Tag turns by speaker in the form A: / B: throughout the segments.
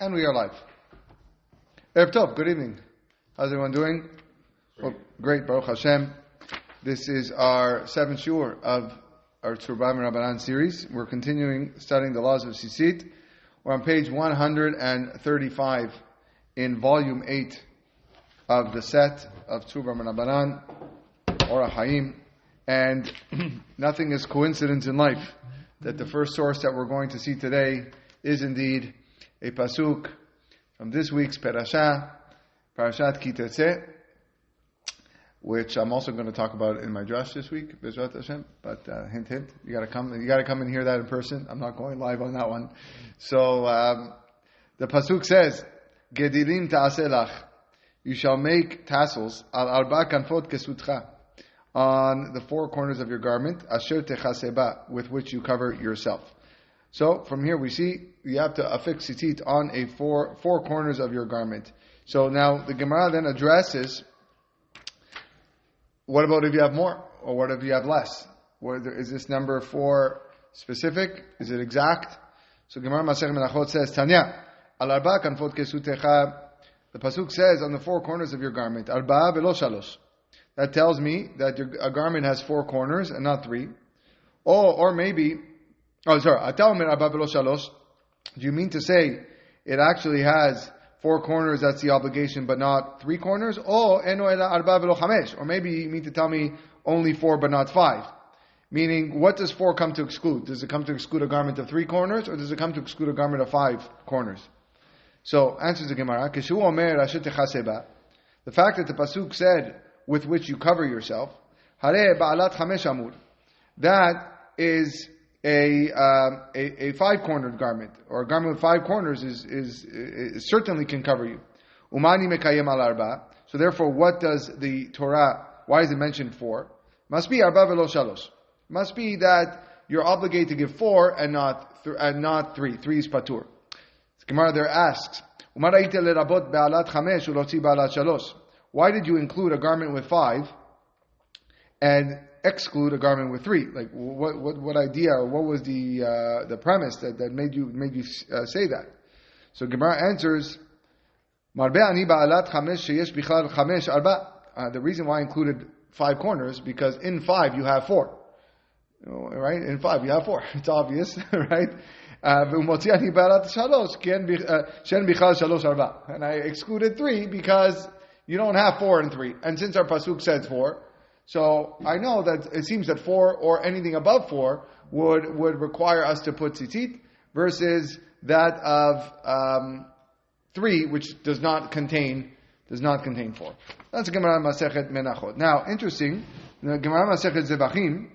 A: And we are live. Erev Tov, good evening. How's everyone doing? Well, great, Baruch Hashem. This is our 7th shiur of our Tzurba Rabbanan series. We're continuing studying the laws of Tzitzit. We're on page 135 in volume 8 of the set of Tzurba Rabbanan, Orach Chaim. And nothing is coincidence in life that the first source that we're going to see today is indeed a pasuk from this week's Parashat Ki Tetzeh, which I'm also going to talk about in my drash this week, Bezrat Hashem. But hint, hint, you got to come and hear that in person. I'm not going live on that one. So the pasuk says, "Gedilim ta'aselach," you shall make tassels al arba kanfot kesutcha, on the 4 corners of your garment, asher techaseba, with which you cover yourself. So from here we see you have to affix tzitzit on a four corners of your garment. So now the Gemara then addresses, what about if you have more, or what if you have less? Is this number 4 specific? Is it exact? So Gemara Masechet Menachot says, Tanya, al arba kanfot kesutecha. The pasuk says on the 4 corners of your garment, arba velo shalosh. That tells me that a garment has 4 corners and not 3. Or maybe, do you mean to say it actually has 4 corners, that's the obligation, but not 3 corners? Or maybe you mean to tell me only 4 but not 5. Meaning, what does 4 come to exclude? Does it come to exclude a garment of 3 corners, or does it come to exclude a garment of 5 corners? So, answers the Gemara, the fact that the pasuk said, with which you cover yourself, that is a 5-cornered garment, or a garment with 5 corners is certainly can cover you. Umani mekayem al arba. So therefore, what does the Torah? Why is it mentioned 4? Must be arba velo shalosh. Must be that you're obligated to give 4 and not 3. 3 is patur. The Gemara there asks, why did you include a garment with 5 and exclude a garment with 3? Like, what idea, or what was the premise that made you say that? So Gemara answers, the reason why I included 5 corners, because in 5 you have 4. Right? In 5 you have 4. It's obvious, right? And I excluded 3 because you don't have 4 and 3. And since our pasuk says 4, so I know that it seems that 4 or anything above 4 would require us to put tzitzit, versus that of 3, which does not contain 4. That's the Gemara Masechet Menachot. Now, interesting, the Gemara Masechet Zevachim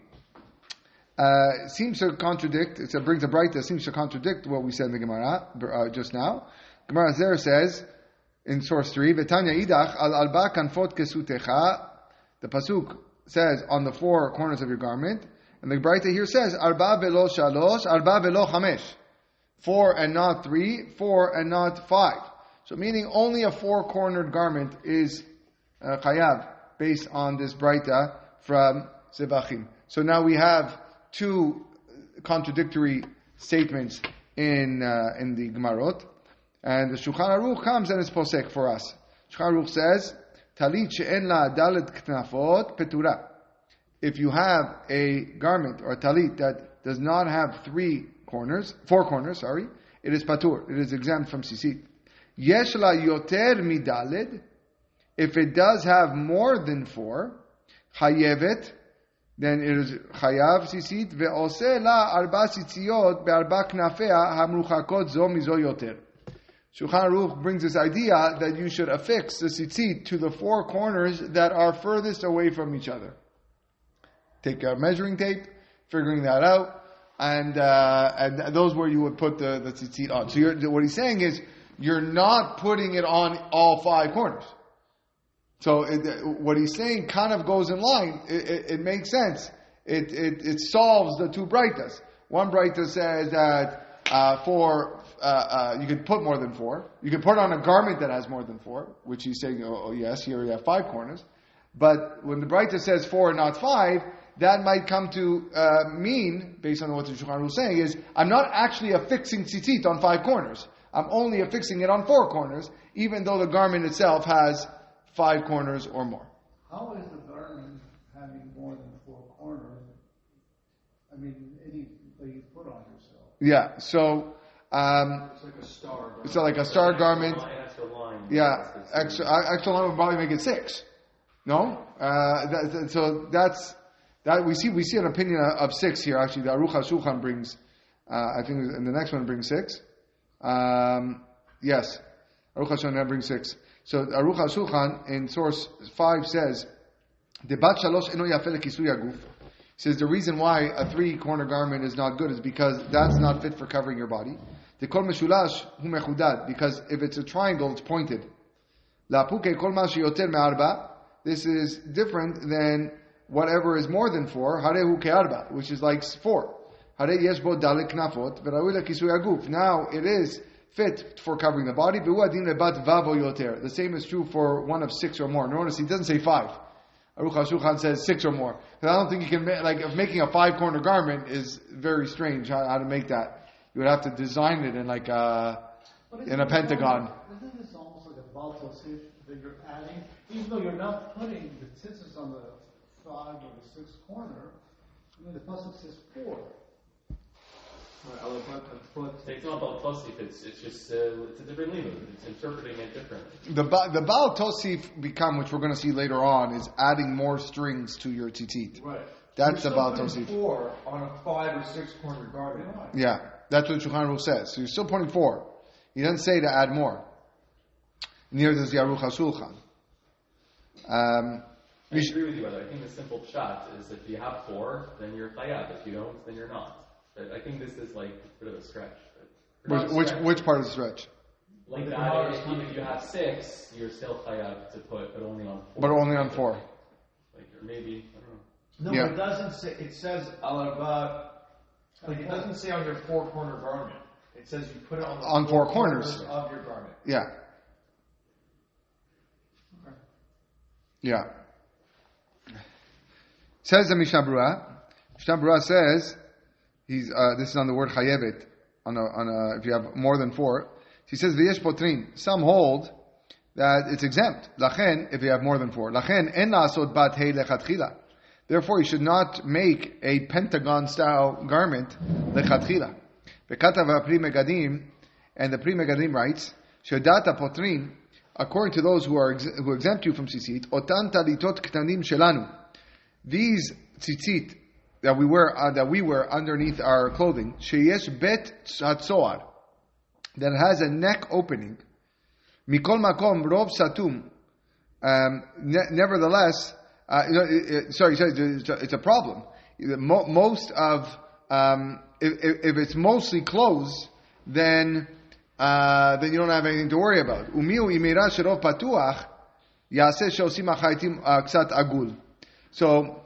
A: seems to contradict. It brings a bright that seems to contradict what we said in the Gemara just now. Gemara there says in source 3, V'tanya idach al alba kanfot kesutecha. The pasuk says on the 4 corners of your garment, and the Braita here says arba velo shalosh, arba velo chamesh, 4 and not 3, 4 and not 5. So meaning only a 4-cornered garment is chayav based on this Braita from Zevachim. So now we have 2 contradictory statements in the Gemarot, and the Shulchan Aruch comes and is posek for us. Shulchan Aruch says, Talit she'en la dalet knafot petura. If you have a garment or a talit that does not have 4 corners, it is patur. It is exempt from tzitzit. Yesh la yoter midaled. If it does have more than 4, chayevet, then it is chayav tzitzit. Ve'oseh la arba tzitziyot be'arba knafea hamruchakot zo mizo yoter. Shulchan Aruch brings this idea that you should affix the tzitzit to the 4 corners that are furthest away from each other. Take a measuring tape, figuring that out, and those where you would put the tzitzit on. So what he's saying is, you're not putting it on all 5 corners. So what he's saying kind of goes in line. It makes sense. It solves the 2 braitas. One braita says that you could put more than 4. You could put on a garment that has more than 4, which he's saying, oh yes, here you have 5 corners. But when the Braita says 4 and not 5, that might come to mean, based on what the Shulchan Aruch is saying, is I'm not actually affixing tzitzit on 5 corners. I'm only affixing it on 4 corners, even though the garment itself has 5 corners or more.
B: How is the garment having more than 4 corners? I mean, anything you put on yourself.
A: Yeah, so
B: it's like a star.
A: It's like a star garment.
C: Extra line.
A: Yeah, extra line would probably make it 6. No, so that's that we see an opinion of 6 here. Actually, the Aruch HaShulchan brings. I think in the next one brings 6. Yes, Aruch HaShulchan brings 6. So Aruch HaShulchan in source 5 says, "Debat shalosh eno yafeh lekisui haguf." Says the reason why a 3-corner garment is not good is because that's not fit for covering your body. The kol meshulash hu mechudad, because if it's a triangle, it's pointed. La'puke kol ma sheyoter me'arba. This is different than whatever is more than 4. Harehu ke'arba, which is like 4. Hare yesh bo dalet knafot v'raui lekisui haguf. Now it is fit for covering the body. Be'u adin lebat vav o yoter. The same is true for one of 6 or more. Notice he doesn't say 5. Aruch HaShulchan says 6 or more. Because I don't think you can if making a 5-corner garment is very strange. How to make that? You would have to design it in like in a pentagon.
B: Isn't this almost like a baltosif that you're adding? Even though you're not putting the tzitzit on the 5 or the 6th corner, I mean the pasuk says 4.
C: It's not about Tosif, it's just it's a different limud. It's interpreting it differently.
A: The Baal Tosif become, which we're going to see later on, is adding more strings to your tzitzit.
D: Right.
A: That's the Baal Tosif.
D: 4 on a 5 or 6 corner garment.
A: Yeah, that's what Shulchan Aruch says. So you're still pointing 4. He doesn't say to add more. Neither does the Aruch HaShulchan.
C: I agree with you, brother. I think the simple shot is if you have 4, then you're chayav. If you don't, then you're not. But I think this is like a bit of a stretch.
A: Which part of the stretch?
C: Like that, if you have 6, you're still chayav to put, but only on 4.
A: But only on 4.
C: Like, or maybe, I don't know.
D: No,
A: Yeah.
D: but it doesn't say, it says alava, like it doesn't say on your 4 corner garment. It says you put it on the
A: On 4 corners
D: of your garment.
A: Yeah.
D: Okay.
A: Yeah. Says the Mishnah Berurah. Mishnah Berurah says, this is on the word chayevet, if you have more than 4. He says, v'yesh potrin. Some hold that it's exempt. Lachen, if you have more than 4. Lachen, en la'asot bat hei lechatchila. Therefore, you should not make a pentagon-style garment lechatchila. V'katav ha'pri megadim, and the Pri Megadim writes, shedata potrin, according to those who exempt you from tzitzit, otan talitot ktanim shelanu. These tzitzit that we wear underneath our clothing, sheyesh bet hatzoar, that has a neck opening, mikol makom rov satum. Nevertheless, it's a problem. Most of if it's mostly closed, then you don't have anything to worry about. Umiu imira sherov patuach yaseh shosim achaytim ksat agul. So.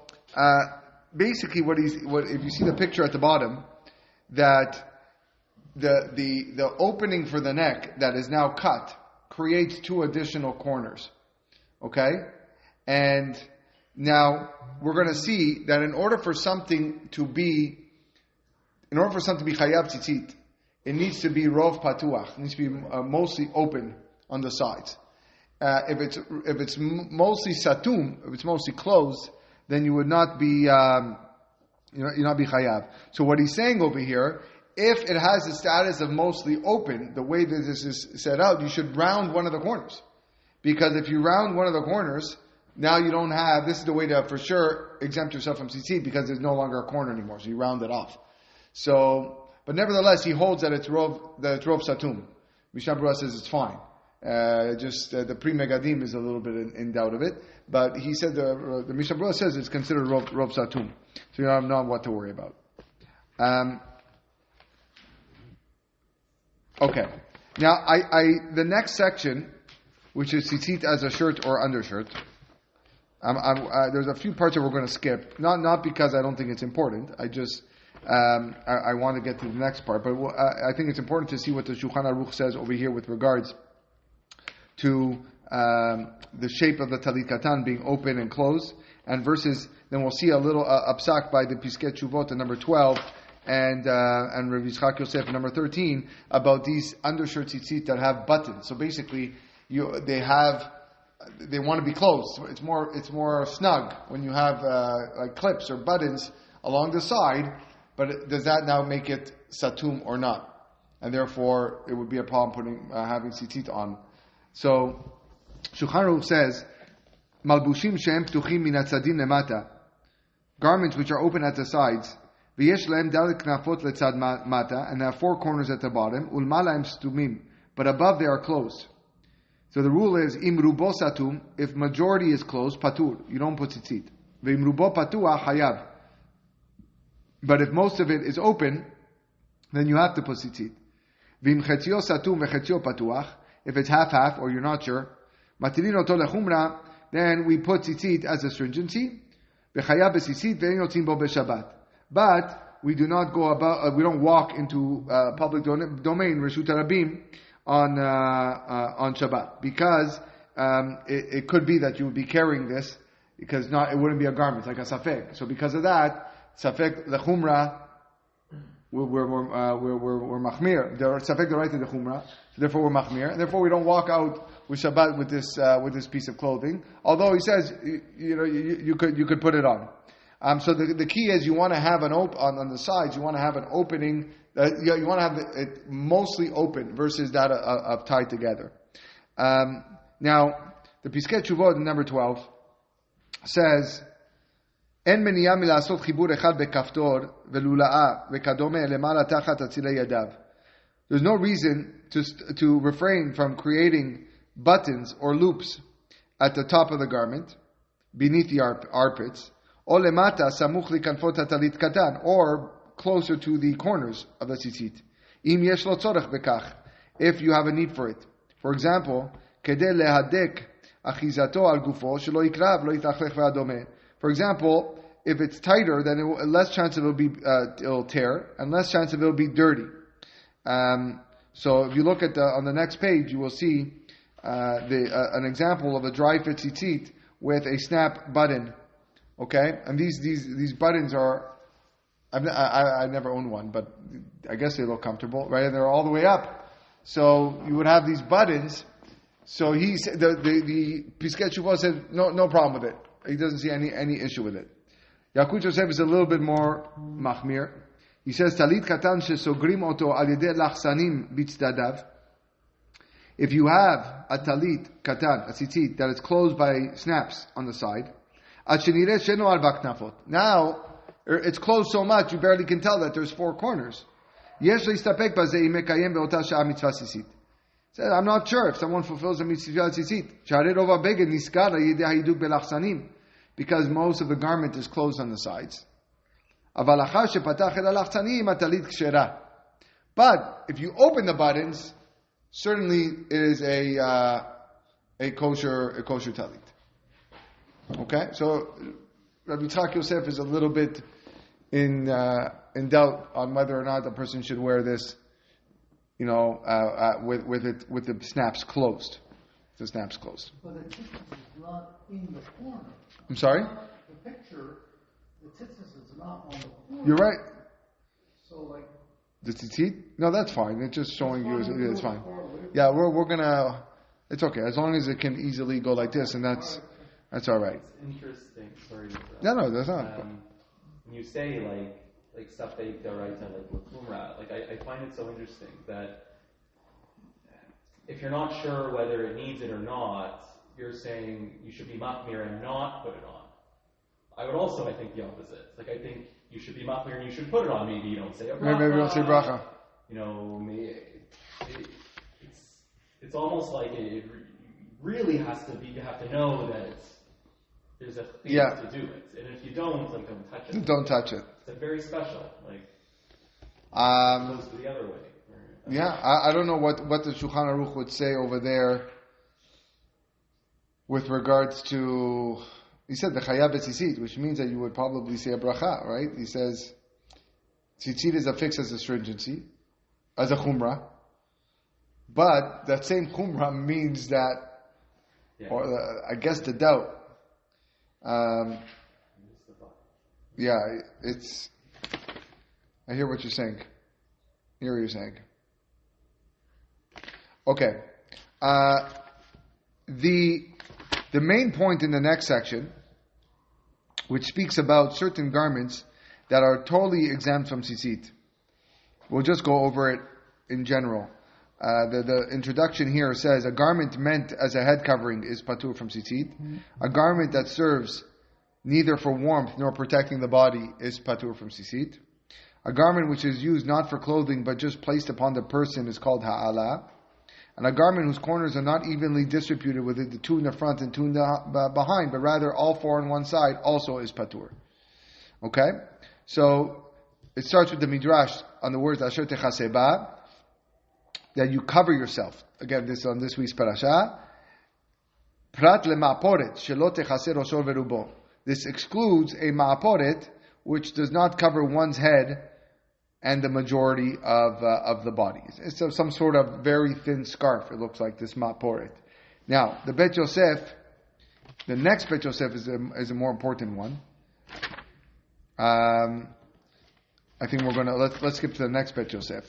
A: Basically, if you see the picture at the bottom, that the opening for the neck that is now cut creates 2 additional corners. Okay, and now we're going to see that in order for something to be chayav tzitzit, it needs to be rov patuach. It needs to be mostly open on the sides. If it's mostly satum, if it's mostly closed, then you would not be not be chayav. So what he's saying over here, if it has the status of mostly open, the way that this is set out, you should round one of the corners. Because if you round one of the corners, now you don't have, this is the way to for sure exempt yourself from tzitzit, because there's no longer a corner anymore, so you round it off. So, but nevertheless, he holds that it's rov satum. Mishnah Berurah says it's fine. The Pri Megadim is a little bit in doubt of it, but he said the Mishnah Berurah says it's considered rov satum, so you don't know what to worry about. Okay, now the next section, which is tzitzit as a shirt or undershirt. There's a few parts that we're going to skip, not because I don't think it's important. I just I want to get to the next part, but I think it's important to see what the Shulchan Aruch says over here with regards to the shape of the talit katan being open and closed, and versus, then we'll see a little psak by the Piskei Teshuvot at number 12, and Rav Yitzchak Yosef, number 13, about these undershirt tzitzit that have buttons. So basically, they want to be closed. It's more snug when you have like clips or buttons along the side. But does that now make it satum or not? And therefore, it would be a problem having tzitzit on. So Shulchan Aruch says, Malbushim shem ptuchim min hatzadim lemata, garments which are open at the sides. V'yesh lehem dalet knafot letzad mata, and have four corners at the bottom. Ulmalaim stumim, but above they are closed. So the rule is, im rubo satum, if majority is closed, patur, you don't put tzitzit. V'im rubo patua hayav. But if most of it is open, then you have to put tzitzit. V'im chetzio satum v'chetzio patuach, if it's half-half, or you're not sure, matilin oto lechumra, then we put tzitzit as a stringency. V'chayav b'tzitzit v'en yotzim bo b'shabbat. But we do not go about, we don't walk into public domain, Reshut Harabim, on Shabbat, because it could be that you would be carrying this, because it wouldn't be a garment, like a safek. So because of that, safek lechumra, we're machmir. There are safek the right to the chumra, so therefore we're machmir, and therefore we don't walk out with Shabbat with this piece of clothing. Although he says, you could put it on. So the key is you want to have an on the sides. You want to have an opening. You want to have it mostly open versus that of tied together. Now the Piskei Teshuvot number 12 says, "En meniya milasot chibur echad bekaftor velula'a vekadome lemala tachat atzilei yadav." There's no reason to refrain from creating buttons or loops at the top of the garment, beneath the armpits. Or lemata samuch likanfot hatalit katan, or closer to the corners of the tzitzit. Im yesh lo tzorech bekach, if you have a need for it. For example, kedei lehadek achizato al gufo shelo yikrav lo yitachlech ve'adome. For example, if it's tighter, then less chance of it'll tear, and less chance of it'll be dirty. So if you look at on the next page, you will see an example of a dry fit tzitzit with a snap button. Okay, and these buttons are, I never owned one, but I guess they look comfortable, right? And they're all the way up. So you would have these buttons. So he said, the Piskei Teshuvot said no problem with it. He doesn't see any issue with it. Yakut Yosef is a little bit more machmir. He says talit katan shesogrim oto al yedei lachsanim bitzadav. If you have a talit katan, a tzitzit that is closed by snaps on the side. Now, it's closed so much, you barely can tell that there's four corners. Says, I'm not sure if someone fulfills a mitzvah tzitzit. Because most of the garment is closed on the sides. But, if you open the buttons, certainly it is a kosher talit. Okay, so Rabbi Yitzchak Yosef is a little bit in doubt on whether or not a person should wear this, with the snaps closed. The snaps closed.
B: But the tzitzit is not in the corner.
A: I'm sorry?
B: The picture, the tzitzit is not on the corner.
A: You're right.
B: So like.
A: The tzitzit? No, that's fine. It's just showing you. It's fine. Yeah, we're gonna. It's okay as long as it can easily go like this, and that's all right.
C: It's interesting. Sorry.
A: No, that's not.
C: When you say like safek daraita, like l'chumra, like I find it so interesting that if you're not sure whether it needs it or not, you're saying you should be machmir and not put it on. I would also, I think, the opposite. Like I think you should be machmir and you should put it on. Maybe you don't say a bracha.
A: Maybe you don't say bracha.
C: It's almost like it really has to be. You have to know that there's a thing to do it, and if you don't touch it.
A: Don't touch it.
C: It's very special, opposed to the other way.
A: Yeah, I don't know what the Shulchan Aruch would say over there with regards to. He said the chayav tzitzit, which means that you would probably say a bracha, right? He says tzitzit is affixed as a stringency, as a chumrah, but that same chumrah means that, or I guess the doubt. It's. I hear what you're saying. I hear what you're saying. Okay. The main point in the next section, which speaks about certain garments that are totally exempt from tzitzit. We'll just go over it in general. The introduction here says a garment meant as a head covering is patur from tzitzit. A garment that serves neither for warmth nor protecting the body is patur from tzitzit. A garment which is used not for clothing but just placed upon the person is called ha'ala. And a garment whose corners are not evenly distributed with the two in the front and two in the behind, but rather all four on one side also is patur. Okay? So, it starts with the midrash on the words asher techaseba, that you cover yourself. Again, this on this week's parasha. Prat lema'aporet shelo techase rosho verubo. This excludes a ma'aporet which does not cover one's head and the majority of the body. It's some sort of very thin scarf. It looks like this ma'aporet. Now, the Bet Yosef, the next Bet Yosef is a more important one. I think we're gonna let's skip to the next Bet Yosef,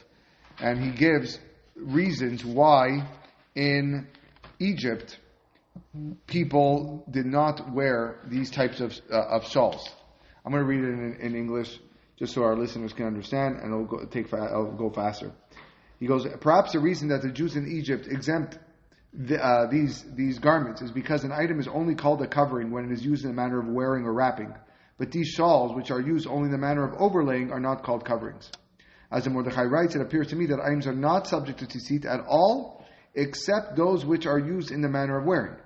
A: and he gives reasons why in Egypt people did not wear these types of shawls. I'm going to read it in English just so our listeners can understand, and it'll go faster. He goes, perhaps the reason that the Jews in Egypt exempt these garments is because an item is only called a covering when it is used in the manner of wearing or wrapping. But these shawls, which are used only in the manner of overlaying, are not called coverings. As the Mordechai writes, it appears to me that items are not subject to tzitzit at all, except those which are used in the manner of wearing.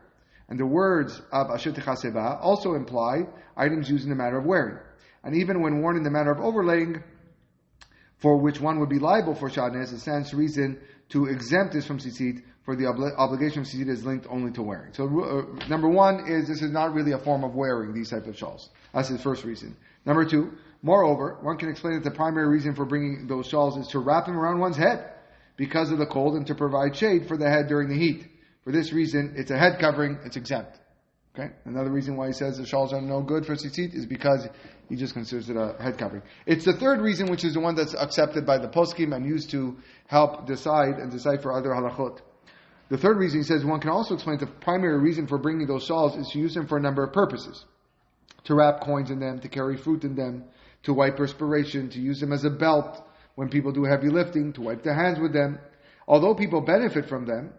A: And the words of asher techaseba also imply items used in the manner of wearing. And even when worn in the manner of overlaying, for which one would be liable for shadnez, it stands to reason to exempt this from tzitzit, for the obligation of tzitzit is linked only to wearing. So number one is this is not really a form of wearing these types of shawls. That's his first reason. Number two, moreover, one can explain that the primary reason for bringing those shawls is to wrap them around one's head because of the cold and to provide shade for the head during the heat. For this reason, it's a head covering, it's exempt. Okay? Another reason why he says the shawls are no good for tzitzit is because he just considers it a head covering. It's the third reason, which is the one that's accepted by the poskim and used to help decide for other halachot. The third reason, he says, one can also explain the primary reason for bringing those shawls is to use them for a number of purposes. To wrap coins in them, to carry fruit in them, to wipe perspiration, to use them as a belt when people do heavy lifting, to wipe their hands with them. Although people benefit from them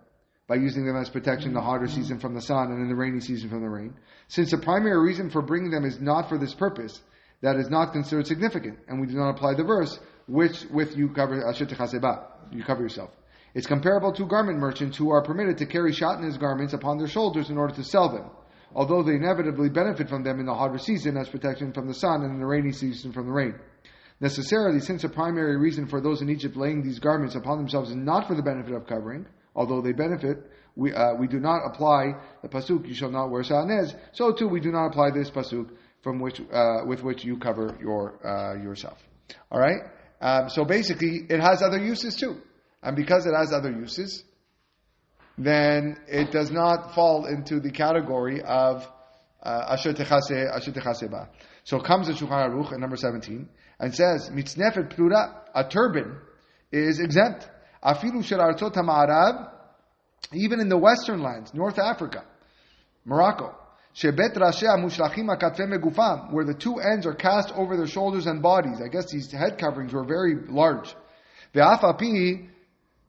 A: by using them as protection in the hotter season from the sun and in the rainy season from the rain, since the primary reason for bringing them is not for this purpose, that is not considered significant, and we do not apply the verse, which with you cover asher techaseba, you cover yourself. It's comparable to garment merchants who are permitted to carry shatnez garments upon their shoulders in order to sell them, although they inevitably benefit from them in the hotter season as protection from the sun and in the rainy season from the rain. Necessarily, since the primary reason for those in Egypt laying these garments upon themselves is not for the benefit of covering, although they benefit, we do not apply the pasuk, you shall not wear shatnez, so too we do not apply this pasuk with which you cover yourself. Alright? So basically, it has other uses too. And because it has other uses, then it does not fall into the category of asher techaseba. So comes the Shulchan Aruch at number 17 and says, mitznefet plura, a turban is exempt. Afilu shel artzot ha'ma'arav, even in the western lands, North Africa, Morocco, shebet rashei mushlachim ha'katfei megufam, where the two ends are cast over their shoulders and bodies. I guess these head coverings were very large. Ve'af api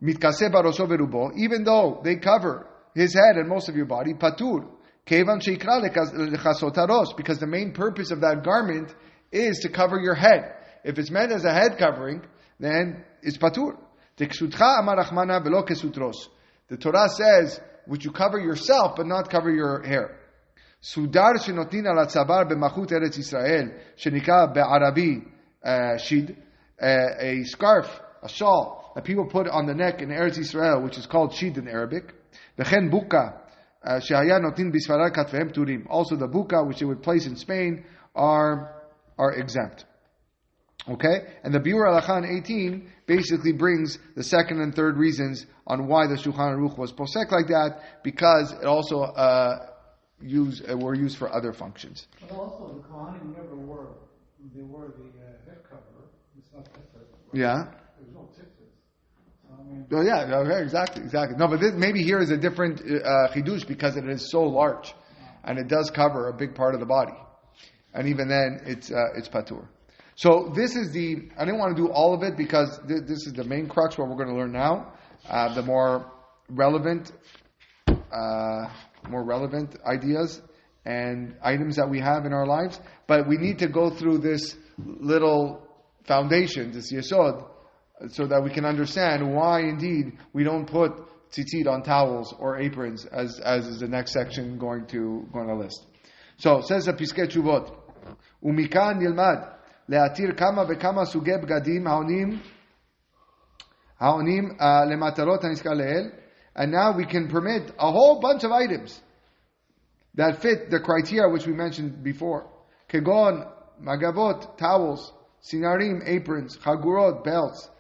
A: mitkaseh barosho verubo, even though they cover his head and most of your body, patur, kevan sheikra lechasot harosh, because the main purpose of that garment is to cover your head. If it's meant as a head covering, then it's patur. Teksutcha amar Rachmana velo kesut rosh. The Torah says, which you cover yourself, but not cover your hair. Sudar shenotin al atzabar b'machut Eretz Yisrael, shenika be'arabi shid, a scarf, a shawl that people put on the neck in Eretz Yisrael, which is called shid in Arabic. V'chen buka shehaya notin b'sfarad katvehem turim. Also the buka, which they would place in Spain, are exempt. Okay? And the Biur Halakha 18 basically brings the second and third reasons on why the Shulchan Aruch was posek like that, because it also were used for other functions.
B: But also the Kohanim never wore the head cover. not tzitzit.
A: Yeah.
B: There's no tzitzit. So, I mean,
A: Oh yeah, okay, exactly. No, but this, maybe here is a different chidush because it is so large, and it does cover a big part of the body, and even then it's patur. So this is I didn't want to do all of it because this is the main crux what we're going to learn now, the more relevant ideas and items that we have in our lives. But we need to go through this little foundation, this yesod, so that we can understand why indeed we don't put tzitzit on towels or aprons, as is the next section going to list. So says the Piskei Tshuvot, umikan nilmad להתיר כמה וכמה סוגי בגדים העונים למטרות הנזכר לעיל, and now we can permit a whole bunch of items that fit the criteria which we mentioned before. כגון מגבות, towels, sinarim, aprons, חגורות, belts,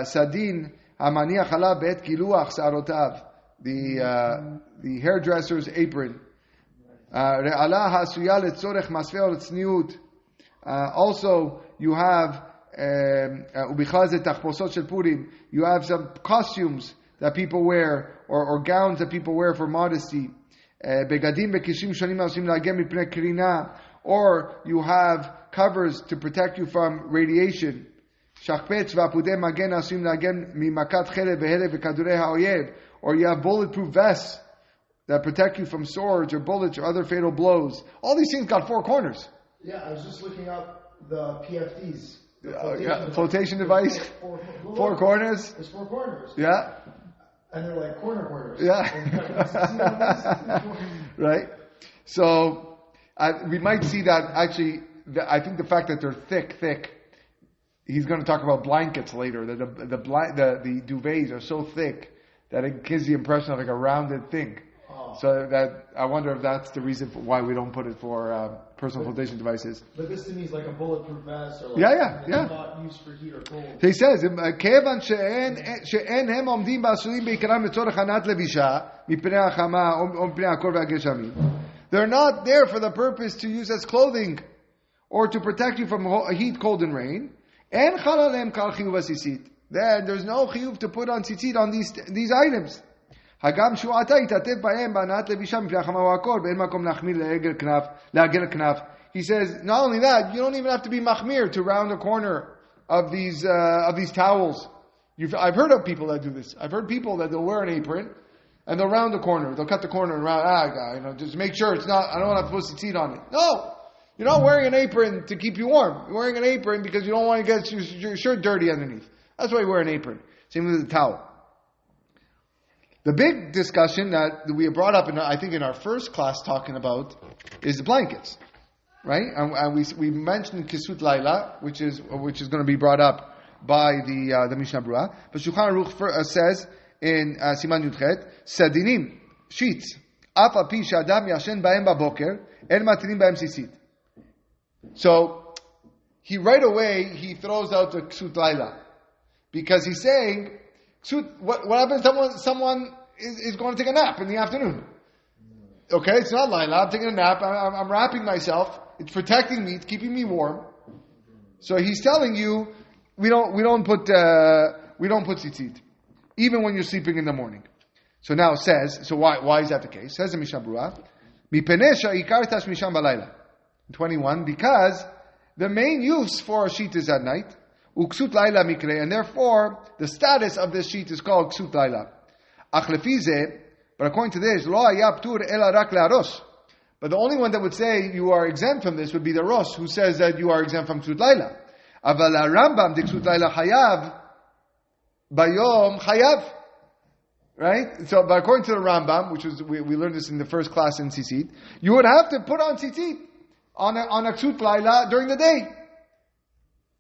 A: סדין המניח עליו בעת גילוח שערותיו, the hairdresser's apron, רעלה העשויה לצורך מסווה או לצניעות. Also, you have you have some costumes that people wear or gowns that people wear for modesty. Or you have covers to protect you from radiation. Or you have bulletproof vests that protect you from swords or bullets or other fatal blows. All these things got four corners.
D: Yeah, I was just looking up the PFDs.
A: Flotation device. Four corners.
D: There's four corners.
A: Yeah.
D: And they're like corners.
A: Yeah. Right. So we might see that actually. I think the fact that they're thick. He's going to talk about blankets later. That the duvets are so thick that it gives the impression of like a rounded thing. So that I wonder if that's the reason for why we don't put it for personal flotation devices.
D: But this to me is like a bulletproof vest, or like
A: yeah.
D: not used for heat or cold.
A: He says, "Kevan she'en hem omdim ba'asurim beikaram letzorech hanat levisha mipnei hachama o mipnei hakor ve'hageshamim." They're not there for the purpose to use as clothing or to protect you from heat, cold, and rain. En chalalem kal chiyuv tzitzit. Then there's no chiyuv to put on tzitzit on these items. הגם שועתה יתעטף בהם בהנעת לבישה מפני החמה או הקור ואין מקום להחמיר לעגל כנף. He says, not only that, you don't even have to be machmir to round the corner of these towels. I've heard of people that do this. I've heard people that they'll wear an apron and they'll round the corner. They'll cut the corner and round. Just make sure it's not. I don't want to put tzitzit on it. No, you're not wearing an apron to keep you warm. You're wearing an apron because you don't want to get your shirt dirty underneath. That's why you wear an apron. Same with the towel. The big discussion that we brought up, I think in our first class talking about, is the blankets, right? And we mentioned Kisut Laila, which is going to be brought up by the Mishnah Berurah. But Shulchan Aruch says in Siman Yudchet, Sadinim, sheets, Af api shadam yashen bahem baboker, en matirim bahem tzitzit. So he right away throws out the Kisut Laila because he's saying, what happens if someone is going to take a nap in the afternoon? Okay, it's not Laila. I'm taking a nap. I'm wrapping myself. It's protecting me. It's keeping me warm. So he's telling you we don't put tzitzit even when you're sleeping in the morning. So now it says, so why is that the case? Says the Mishnah Berurah, Mipenesha ikar tash misham balayla. 21, because the main use for a sheet is at night. Uksut laila mikre, and therefore the status of this sheet is called ksut laila. Achlefize, but according to this, lo haya ptur ela rak le'aros. But the only one that would say you are exempt from this would be the Rosh, who says that you are exempt from ksut laila. Aval Rambam de ksut laila hayav bayom hayav. Right? So, but according to the Rambam, which was we learned this in the first class in Tzitzit, you would have to put on Tzitzit on a ksut laila during the day.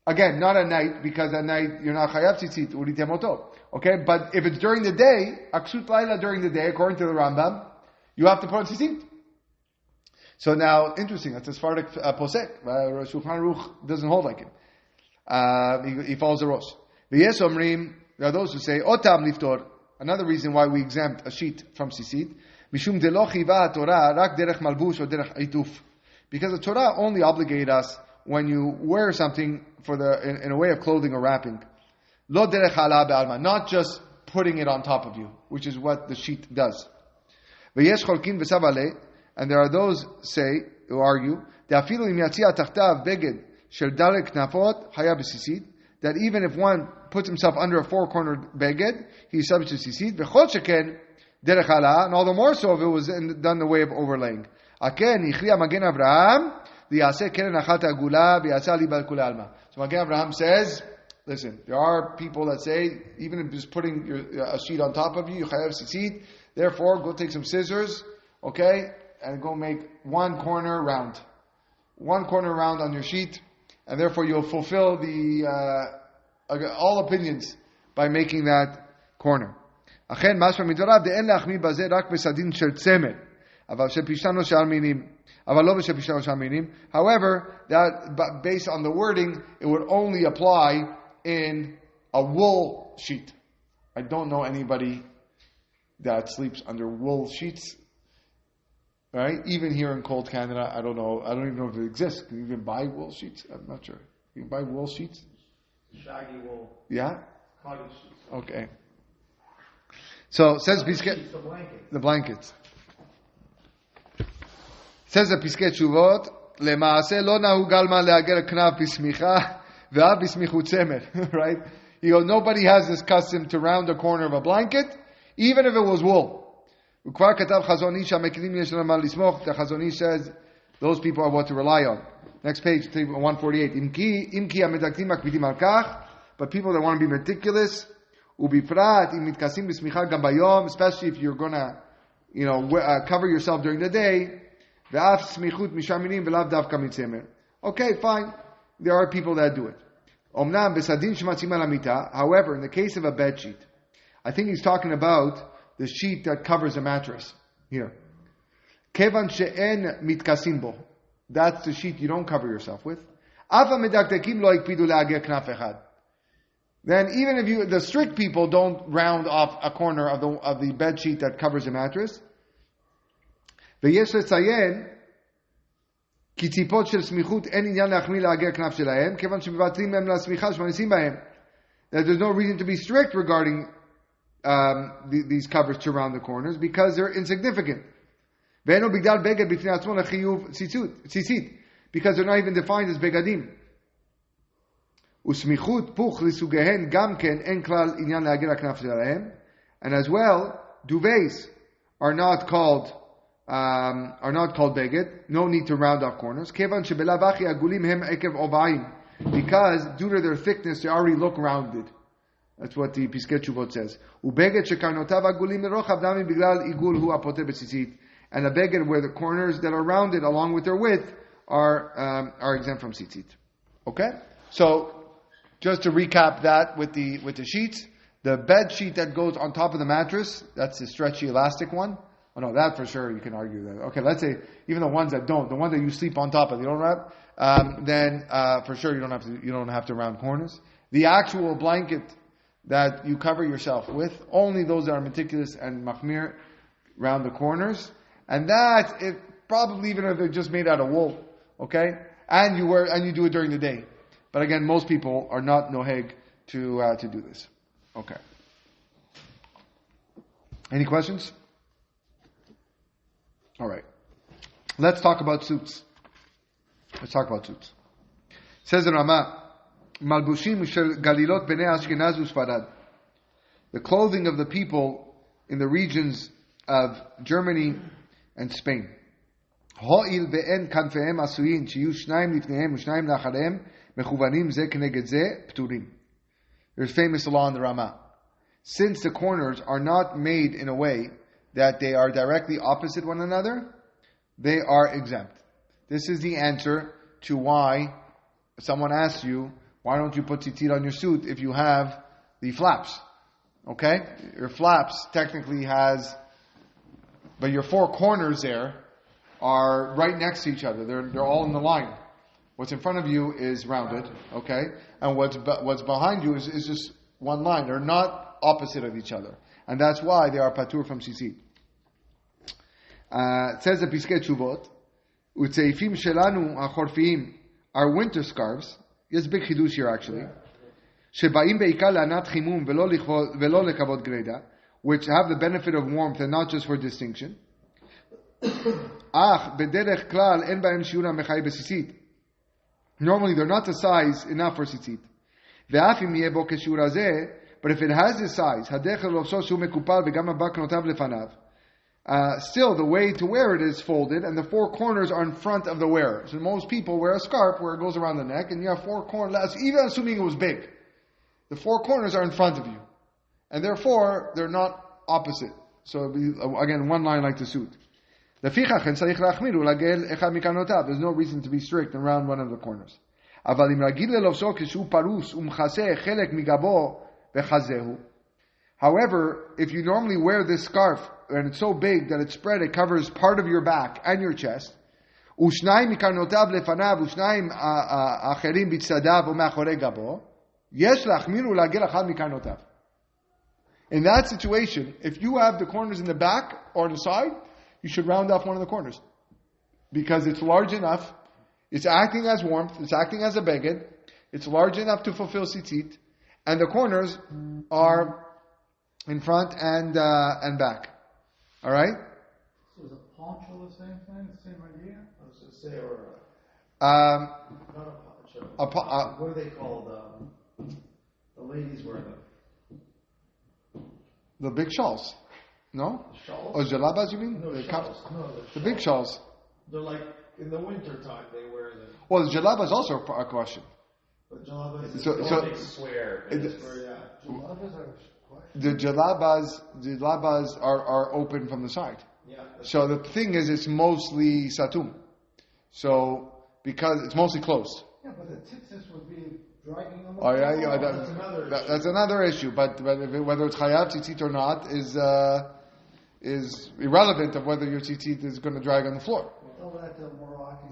A: Again, not at night, because at night you're not chayav tzitzit, uritemoto. Okay, but if it's during the day, aksut laila during the day, according to the Rambam, you have to put on tzitzit. So now, interesting, that's a Sephardic posek. Shulchan Aruch doesn't hold like it. He follows the Rosh. V'yes omrim, there are those who say, otam liftor, another reason why we exempt a sheet from tzitzit, mishum de lo chiva Torah rak derech malbush or derech ituf. Because the Torah only obligated us when you wear something in a way of clothing or wrapping. Lo derech ha'ala be'alma, not just putting it on top of you, which is what the sheet does. V'yesh cholkin v'sav aleh, and there are those who argue, de'afilu im yatzia tachtav beged shel dalek knafot haya b'sisit, that even if one puts himself under a four-cornered beged, he's subject to sisit. V'chol sheken derech ha'ala, and all the more so if it was done the way of overlaying. Aken ichriya magen Avraham v'yaseh keren achat agula v'yaseh libal kula alma. So Magen Avraham says, listen, there are people that say, even if just putting a sheet on top of you, you chayav tzitzit, therefore go take some scissors, okay, and go make one corner round on your sheet, and therefore you'll fulfill all opinions by making that corner. Achen mashma midorav de'en le'achmi bazeh rak besadin shel tzemer, aval shepishtan lo shal minim. However, that based on the wording, it would only apply in a wool sheet. I don't know anybody that sleeps under wool sheets. Right? Even here in cold Canada, I don't know. I don't even know if it exists. Can you even buy wool sheets? I'm not sure. You can buy wool sheets?
D: Shaggy wool.
A: Yeah?
D: Cottage sheets.
A: Okay. So, says
D: The
A: blankets. Says the Piskei Tshuvot, למעשה לא נהוג עלמא לעגל כנף בשמיכה ואף בשמיכות צמר, right? You know, nobody has this custom to round the corner of a blanket, even if it was wool. וכבר כתב חזון איש המקלים יש להם מה לסמוך, the Chazon Ish says, those people are what to rely on. Next page, 148. אם כי המדקדמים מקפידים על כך, but people that want to be meticulous, ובפרט אם מתכסים בשמיכה גם ביום, especially if you're gonna, cover yourself during the day, okay, fine. There are people that do it. However, in the case of a bed sheet, I think he's talking about the sheet that covers a mattress. Here. That's the sheet you don't cover yourself with. Then even if the strict people don't round off a corner of the bed sheet that covers a mattress, ויש לציין כי ציפות של סמיכות אין עניין להחמיא לעגל כנף שלהם כיוון שמבטלים מהם לסמיכה שמניסים בהם. That there's no reason to be strict regarding these covers to round the corners because they're insignificant. ואינו בגלל בגד בפני עצמו לחיוב ציצית because they're not even defined as בגדים. וסמיכות פוך לסוגיהן גם כן אין כלל עניין לעגל הכנף שלהם. And as well, duvets are not called beged, no need to round off corners. Because due to their thickness, they already look rounded. That's what the Piskei Tshuvot says. And a beged where the corners that are rounded along with their width are exempt from tzitzit. Okay? So, just to recap that with the sheets, the bed sheet that goes on top of the mattress, that's the stretchy elastic one. Oh no, that for sure you can argue that. Okay, let's say even the ones that don't, the one that you sleep on top of, you don't wrap, then for sure you don't have to round corners. The actual blanket that you cover yourself with, only those that are meticulous and machmir round the corners, and that it probably even if they're just made out of wool, okay, and you do it during the day. But again, most people are not noheg to do this. Okay. Any questions? All right. Let's talk about suits. Says the Rama, Malbushim shel Galilot bnei Ashkenaz uSfarad. The clothing of the people in the regions of Germany and Spain. Ho'il ve'en kanfehem asuyin shiyu shnayim lifnehem u'shnayim lacharehem mechuvanim ze keneged ze pturim. There's famous law in the Rama. Since the corners are not made in a way that they are directly opposite one another, they are exempt. This is the answer to why someone asks you, why don't you put tzitzit on your suit if you have the flaps? Okay? Your flaps technically but your four corners there are right next to each other. They're all in the line. What's in front of you is rounded, okay? And what's behind you is just one line. They're not opposite of each other. And that's why they are patur from tzitzit. It says the Piskei Tshuvot, Utzeifim shelanu achorfiim are winter scarves. It's a big chidush here actually. שבאים בעיקר לענת חימום ולא לכבוד גרידה, which have the benefit of warmth and not just for distinction. אך בדרך כלל אין בהם שיעור המחייב בציצית. Normally they're not the size enough for tzitzit. ואף אם יהיה בו כשיעור הזה, but if it has this size, הדרך ללבשו שהוא מקופל וגם הבא קנותיו לפניו, still the way to wear it is folded and the four corners are in front of the wearer. So most people wear a scarf where it goes around the neck and you have four corners, even assuming it was big. The four corners are in front of you. And therefore, they're not opposite. So it'll be, again, one line like the suit. There's no reason to be strict around one of the corners. However, if you normally wear this scarf and it's so big that it's spread, it covers part of your back and your chest. In that situation, if you have the corners in the back or on the side, you should round off one of the corners. Because it's large enough, it's acting as warmth, it's acting as a beged, it's large enough to fulfill tzitzit, and the corners are in front and back. Alright?
B: So is a poncho the same thing, the same idea?
D: I was going to say, or not a poncho. What do they call the ladies wear them?
A: The big shawls. No?
D: Shawls?
A: Oh, jalabas you mean?
D: No,
A: the
D: shawls. No,
A: the big shawls.
D: They're like, in the winter time, they wear them.
A: Well, the jalaba is also a question.
D: But jalabas is
C: Big square.
D: yeah.
A: The jalabas are open from the side.
D: Yeah.
A: So the thing is, it's mostly satum. So, because it's mostly closed.
B: Yeah, but the tzitzit would be dragging on the
A: Oh, yeah,
B: floor.
A: that's another issue. But whether it's chayav tzitzit or not is irrelevant of whether your tzitzit is going to drag on the floor.
B: Tell that to Moroccan.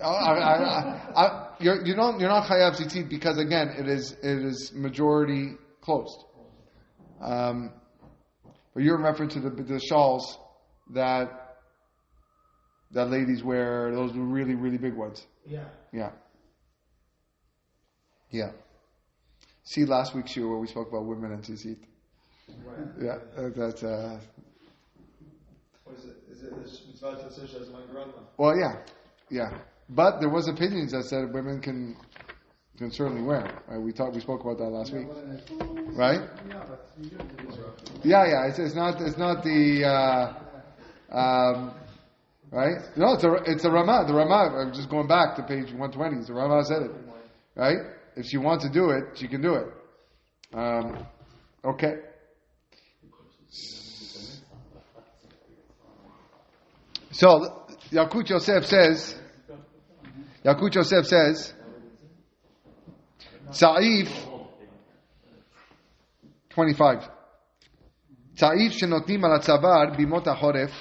A: You're not chayav tzitzit because again it is majority closed. But you're in reference to the shawls that ladies wear, those really, really big ones.
D: Yeah.
A: Yeah. See last week's show where we spoke about women and tzitzit.
D: Right.
A: Yeah, that's
D: What is it? Is it this mitzvah tzitzit as my grandma?
A: well, yeah. But there was opinions that said women can certainly wear. Right? We spoke about that last week, right?
B: Yeah, but you do this.
A: Yeah. It's not the right. No, it's a Ramah. The Ramah. I'm just going back to page 120. The Ramah said it, right? If she wants to do it, she can do it. Okay. So Yakut Yosef says, Sa'if 25. Sa'if shenotnim al hatzavar bimot hachoref,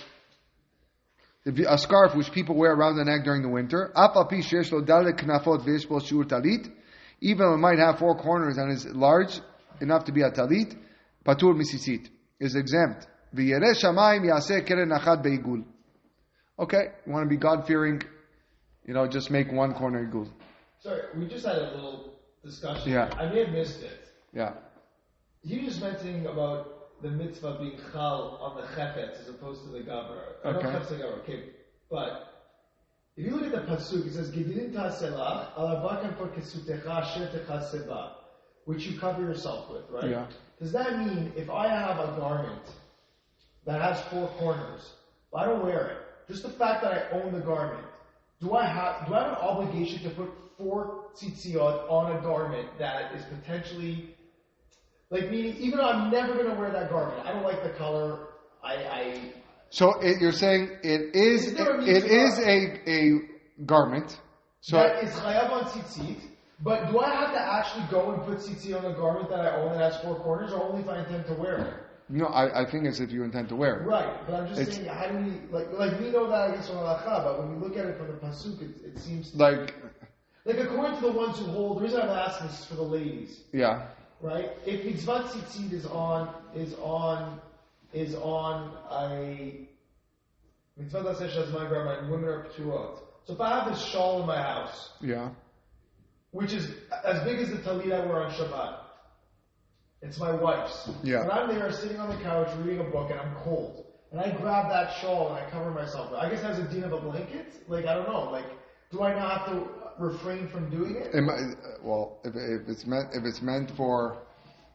A: a scarf which people wear around the neck during the winter. Af al pi sheyesh lo dalet knafot ve'yesh bo shiur talit, even though it might have four corners and is large enough to be a talit, patur misitzit, is exempt. V'yereh shamayim yaseh keren achat be'igul. Okay, you want to be God-fearing, just make one corner igul.
D: Sorry, we just had a little discussion.
A: Yeah.
D: I may have missed it.
A: Yeah.
D: He was mentioning about the mitzvah being chal on the chefetz as opposed to the gavra. I know
A: Okay.
D: chefetz the gavra, okay. But if you look at the pasuk, it says Gedirin ta'aselach alavakan for kesutecha asher techaseba, which you cover yourself with, right?
A: Yeah.
D: Does that mean if I have a garment that has four corners, but I don't wear it, just the fact that I own the garment, do I have an obligation to put 4 tzitziot on a garment that is potentially, meaning even though I'm never going to wear that garment, I don't like the color,
A: So you're saying it is a garment. So
D: that is chayav on tzitzit, but do I have to actually go and put tzitzit on a garment that I own that has 4 corners, or only if I intend to wear it?
A: no, I think it's if you intend to wear it.
D: Right, but I'm just saying, how do we, we know that I guess on halacha, but when we look at it from the pasuk, it seems
A: Like
D: according to the ones who hold, the reason I'm asking this is for the ladies,
A: yeah.
D: right? If mitzvah tzitzit is on a mitzvah that says my grandma and women are ptuot. So if I have this shawl in my house,
A: Yeah.
D: which is as big as the talit I wear on Shabbat. It's my wife's.
A: Yeah.
D: And I'm there sitting on the couch reading a book and I'm cold. And I grab that shawl and I cover myself. I guess it has a din of a blanket. Like, I don't know. Like, do I not have to refrain from doing it?
A: Well, if it's meant for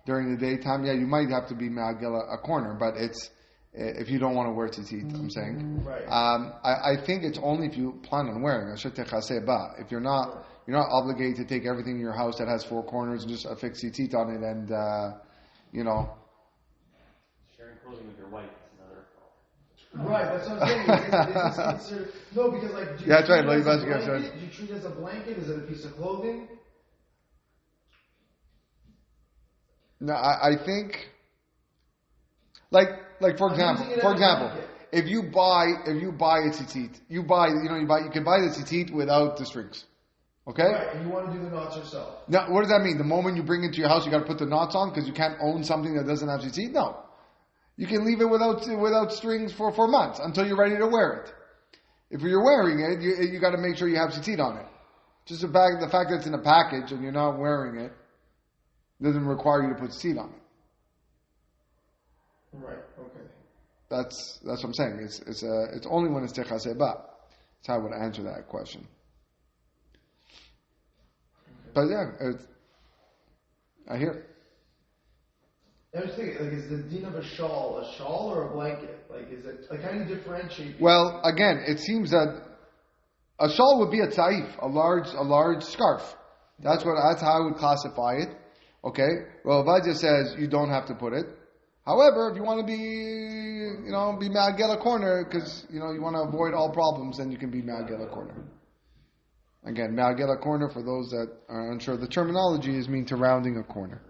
A: during the daytime, yeah, you might have to be me'agel a corner, but it's if you don't want to wear tzitzit, I'm saying.
D: Right.
A: I think it's only if you plan on wearing it. If you're not obligated to take everything in your house that has four corners and just affix tzitzit on it, and
C: sharing clothing with your wife is another problem.
D: Right, that's what I'm saying. Is this considered, no, because like, do you,
A: Yeah, that's right.
D: treat it as a
A: Blanket?
D: blanket? Do you treat it as a blanket? Is it a piece of clothing?
A: no, I think like for example,
D: using it as a blanket.
A: if you buy a tzitzit, you can buy the tzitzit without the strings. Okay?
D: Right, and you want to do the knots yourself.
A: Now, what does that mean? The moment you bring it to your house, you got to put the knots on because you can't own something that doesn't have tzitzit? No. You can leave it without strings for months until you're ready to wear it. If you're wearing it, you got to make sure you have tzitzit on it. Just the fact that it's in a package and you're not wearing it doesn't require you to put tzitzit on it.
D: Right, okay.
A: That's what I'm saying. It's only when it's techaseh ba. That's how I would answer that question. But yeah, I hear it.
D: I was thinking, like, is the din of a shawl or a blanket? Like, is it, like, how do you differentiate?
A: Well, again, it seems that a shawl would be a tzaif, a large scarf. That's how I would classify it. Okay? Well, Vadia says you don't have to put it. However, if you want to be me'agel a corner, because, you want to avoid all problems, then you can be me'agel a corner. Again, me'agel a corner, for those that are unsure of the terminology, is mean to rounding a corner.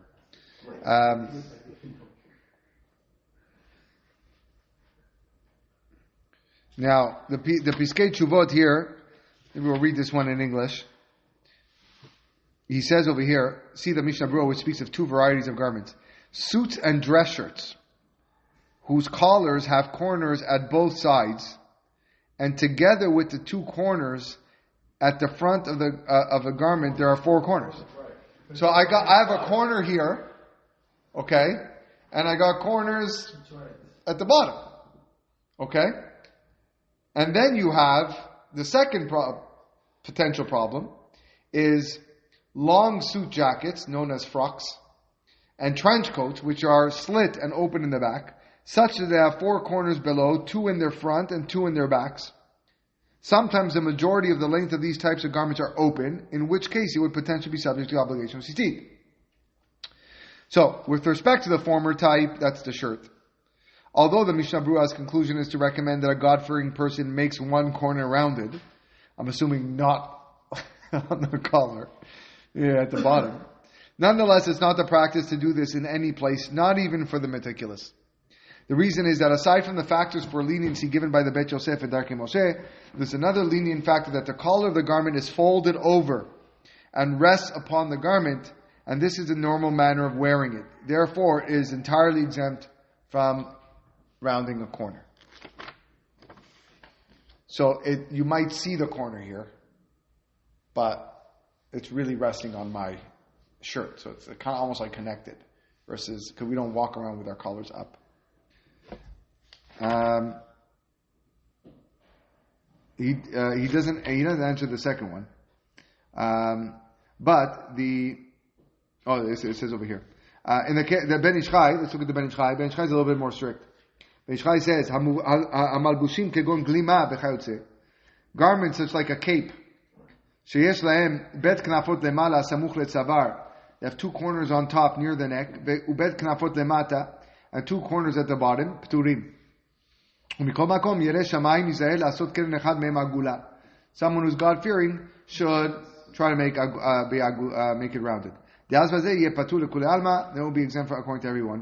A: Now, the Piskei Tshuvot here, maybe we'll read this one in English. He says over here, see the Mishnah Berurah, which speaks of two varieties of garments. Suits and dress shirts, whose collars have corners at both sides, and together with the two corners at the front of the garment, there are four corners. So I have a corner here, okay, and I got corners at the bottom, okay, and then you have the second potential problem is long suit jackets known as frocks and trench coats, which are slit and open in the back, such that they have four corners below, two in their front and two in their backs. Sometimes the majority of the length of these types of garments are open, in which case it would potentially be subject to the obligation of tzitzit. So, with respect to the former type, that's the shirt. Although the Mishnah Berurah's conclusion is to recommend that a God-fearing person makes one corner rounded, I'm assuming not on the collar, at the bottom. Nonetheless, it's not the practice to do this in any place, not even for the meticulous. The reason is that aside from the factors for leniency given by the Bet Yosef and Darkei Moshe, there's another lenient factor that the collar of the garment is folded over and rests upon the garment, and this is the normal manner of wearing it. Therefore, it is entirely exempt from rounding a corner. So you might see the corner here, but it's really resting on my shirt, so it's kind of almost like connected, versus because we don't walk around with our collars up. He doesn't answer the second one, but it says over here in the Ben Ish Chai. Let's look at the Ben Ish Chai. Ben Ish Chai is a little bit more strict. Ben Ish Chai says Hamalbushim kegon glima bechayotze, garments such like a cape. Sheyesh lahem bet knafot lemala samuch letzavar. They have two corners on top near the neck. Ubet knafot lemata, and two corners at the bottom. Pturim. Someone who's God-fearing should try to make it rounded. They will be exempt according to everyone.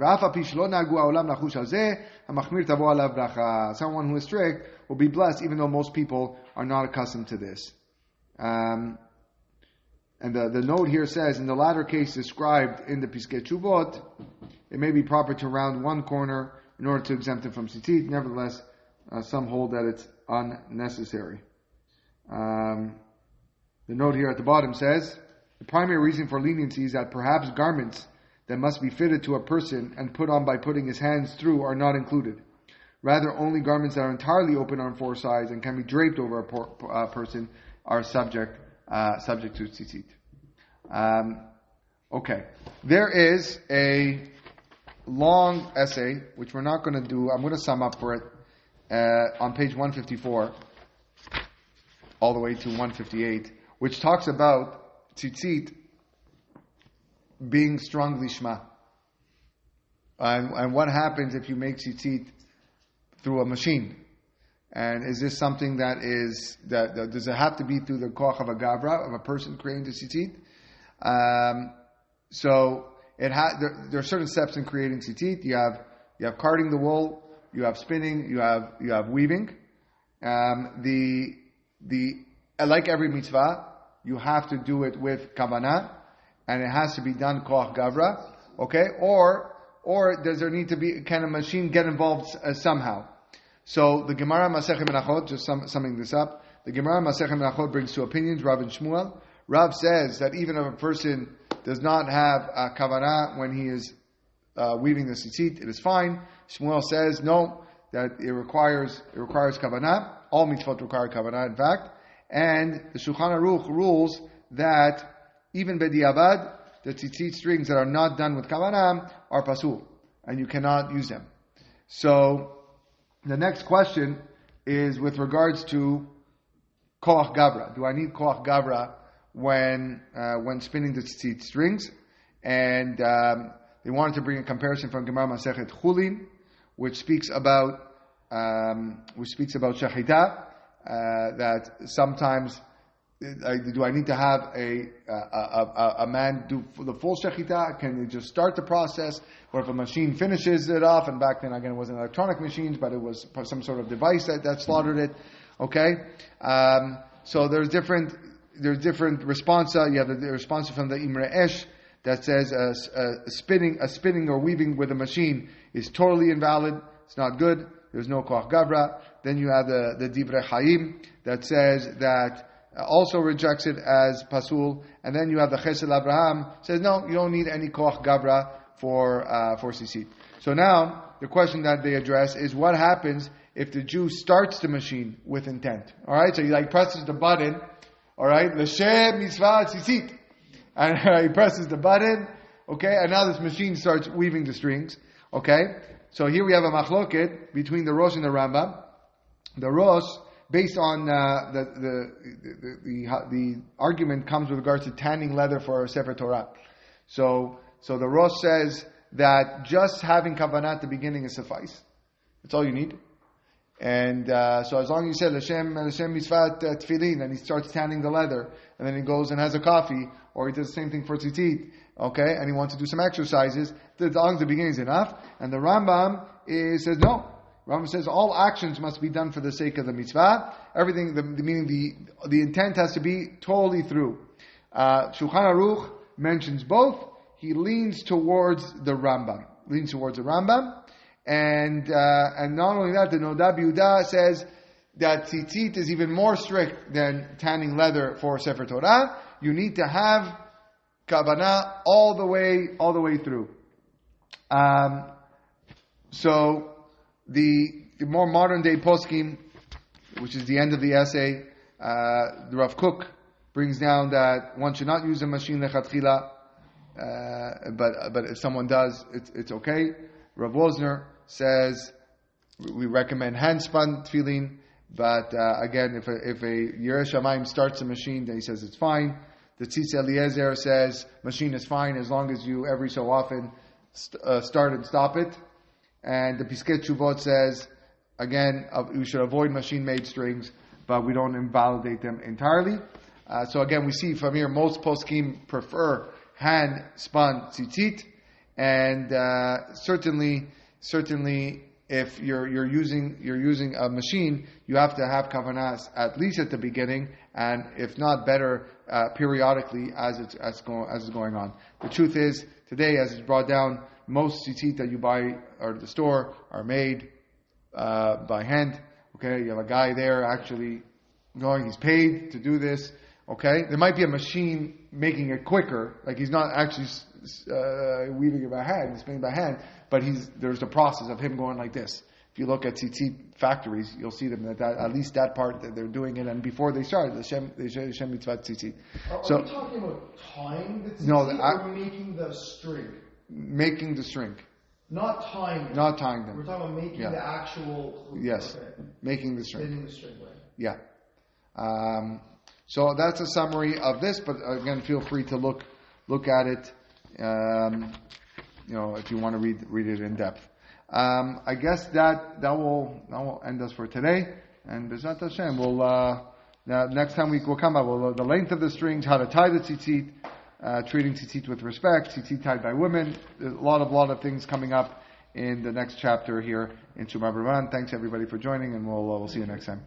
A: Someone who is strict will be blessed, even though most people are not accustomed to this. And the note here says, in the latter case described in the Piskei Tshuvot, it may be proper to round one corner in order to exempt it from tzitzit. Nevertheless, some hold that it's unnecessary. The note here at the bottom says, The primary reason for leniency is that perhaps garments that must be fitted to a person and put on by putting his hands through are not included. Rather, only garments that are entirely open on four sides and can be draped over a person are subject to tzitzit. Okay. There is a long essay, which we're not going to do. I'm going to sum up for it on page 154 all the way to 158, which talks about tzitzit being strongly shma. And what happens if you make tzitzit through a machine? And is this something that does it have to be through the koach of a gavra, of a person creating the tzitzit? So there are certain steps in creating tzitzit. You have carding the wool, you have spinning, you have weaving. Like every mitzvah, you have to do it with kavanah, and it has to be done koach gavra. Okay, or does there need to be, can a machine get involved somehow? So the Gemara Masechet Menachot, just summing this up, the Gemara Masechet Menachot brings two opinions, Rav and Shmuel. Rav says that even if a person does not have kavanah when he is weaving the tzitzit, it is fine. Shmuel says no, that it requires kavanah. All mitzvot require kavanah, in fact. And the Shulchan Aruch rules that even b'diavad, the tzitzit strings that are not done with kavanah are pasul, and you cannot use them. So the next question is with regards to koach gavra. Do I need koach gavra when spinning the tzitzit strings? And they wanted to bring a comparison from Gemara Masechet Chulin, which speaks about shechita, that sometimes do I need to have a man do the full shechita? Can you just start the process? Or if a machine finishes it off, and back then again it wasn't electronic machines, but it was some sort of device that slaughtered it. Okay, so there's different responsa. You have the responsa from the Imre Esh that says spinning or weaving with a machine is totally invalid. It's not good. There's no koach gavra. Then you have the Divrei Chaim that says that also rejects it as pasul. And then you have the Chesed Abraham says no, you don't need any koach gavra for tzitzit. So now the question that they address is what happens if the Jew starts the machine with intent. All right, so he presses the button. All right, l'shem mitzvah tzitzit, and he presses the button. Okay, and now this machine starts weaving the strings. Okay, so here we have a machloket between the Rosh and the Rambam. The Rosh, based on the argument, comes with regards to tanning leather for Sefer Torah. So the Rosh says that just having kavanah at the beginning is suffice. That's all you need. And so as long as you say L'Shem Mitzvah Tefillin, and he starts tanning the leather, and then he goes and has a coffee, or he does the same thing for tzitzit, okay, and he wants to do some exercises, as long as the beginning is enough. And the Rambam says no. Rambam says all actions must be done for the sake of the mitzvah. Everything, meaning the intent has to be totally through. Shulchan Aruch mentions both. He leans towards the Rambam. And not only that, the Nodab Yehuda says that tzitzit is even more strict than tanning leather for Sefer Torah. You need to have kavanah all the way through. So the more modern day poskim, which is the end of the essay, the Rav Kook brings down that one should not use a machine lechatchila, but if someone does, it's okay. Rav Wozner says we recommend hand-spun tefillin, but again, if a Yerei Shamayim starts a machine, then he says it's fine. The Tzitz Eliezer says machine is fine as long as you every so often start and stop it. And the Piskei Teshuvot says, again, we should avoid machine-made strings, but we don't invalidate them entirely. So again, we see from here most poskim prefer hand-spun tzitzit, and certainly, if you're using a machine, you have to have kavanahs at least at the beginning, and if not, better periodically as it's going on. The truth is, today, as it's brought down, most tzitzit that you buy at the store are made by hand. Okay, you have a guy there actually going; he's paid to do this. Okay, there might be a machine making it quicker. Like he's not actually weaving it by hand; he's making it by hand. But there's the process of him going like this. If you look at tzitzit factories, you'll see them that at least that part that they're doing it, and before they start, they Shem mitzvah tzitzit.
D: Are we talking about tying the tzitzit, or making the string?
A: Making the string.
D: Not tying them.
A: Not tying them.
D: We're talking about making the actual.
A: Yes,
D: okay.
A: Making the string.
D: Making the string, right?
A: Yeah. So that's a summary of this, but again, feel free to look at it. If you want to read it in depth. I guess that will end us for today. And B'ezrat Hashem, next time we'll come up. The length of the strings, how to tie the tzitzit, treating tzitzit with respect, tzitzit tied by women. There's a lot of things coming up in the next chapter here in Shumar B'Ravan. Thanks everybody for joining, and we'll see you next time.